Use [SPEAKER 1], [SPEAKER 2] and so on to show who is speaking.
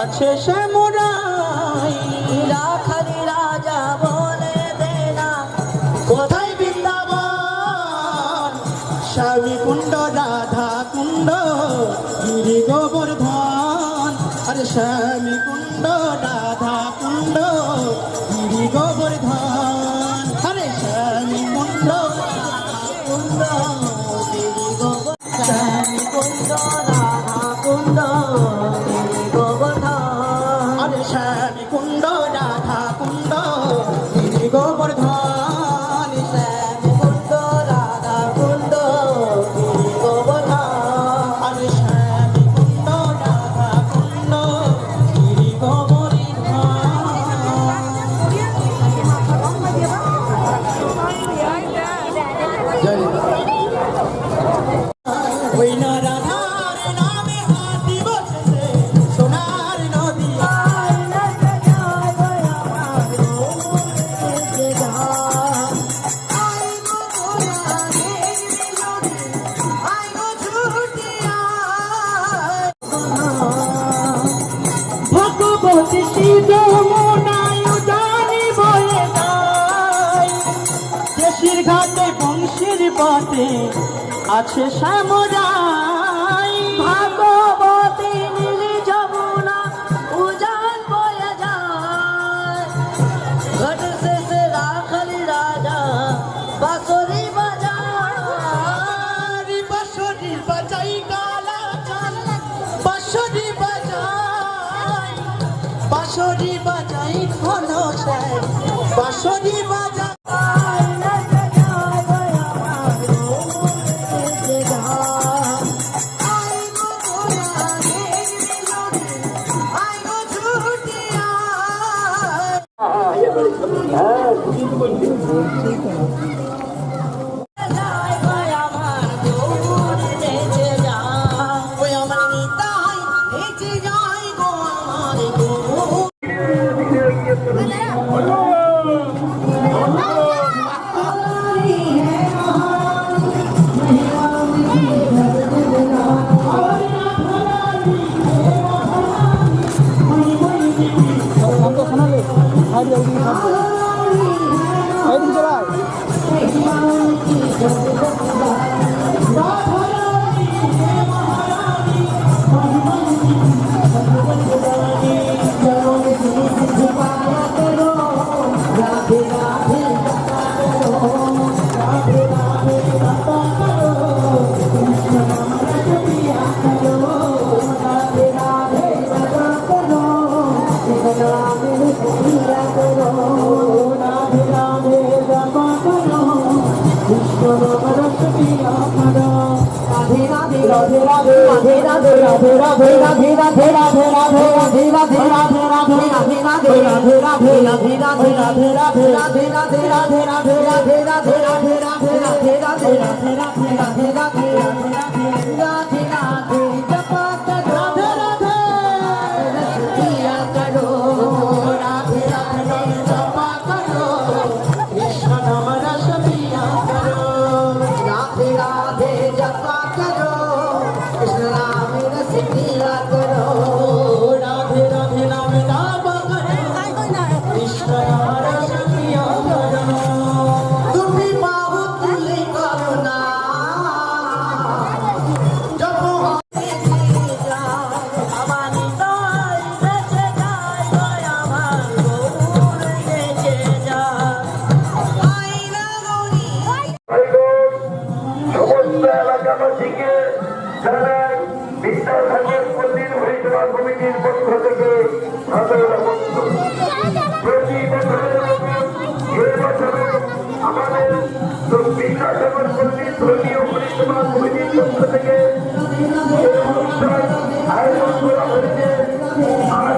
[SPEAKER 1] আছে শ্যামরাই রাখালি রাজা বলে দেনা কোথায় বৃন্দাবন স্বামী কুণ্ড রাধা কুণ্ড গিরি গোবর্ধন আরে স্বামী কুণ্ড রাধা কুণ্ড গিরি গোবর্ধন আরে স্বামী কুণ্ড কুণ্ড গিরি গোবর্ধন স্বামী কুণ্ড রাধা কুণ্ড স্বামী কুণ্ড রাধা কুণ্ড গিরি গোবর্ধন স্বামী কুণ্ড রাধা কুণ্ড গিরি গোবর্ধন স্বামী কুণ্ড রাধা কুণ্ড গিরি গোবর্ধন ওই না রাধার নামে হাতি বসেছে সোনার নদী দেশের ঘাটে বংশের পথে আছে শ্যামরাই ভাগবতী নীলি যমুনা উজান বয়ে যায় ঘাট শেষে রাখালি রাজা বাঁশরি বাজায় বাঁশরি বাজাই গালা চাল বাঁশরি বাজাই বাঁশরি বাজাই ঘন শ্যাম বাঁশরি বাজাই राधे राधे নিতাই বেঁচে যায় গো আমার গৌর বেঁচে যায় আইনা গৌরী
[SPEAKER 2] সমস্ত এলাকাবাসীকে জানাই বিদ্যাসাগর মন্দির পরিষেবা কমিটির পক্ষ থেকে প্রতি বছরের মতো এবছরে আমাদের বিদ্যাসাগর মন্দির ধর্মীয় পরিষেবা কমিটির পক্ষ থেকে এই অনুষ্ঠান আয়োজন করা হয়েছে। আর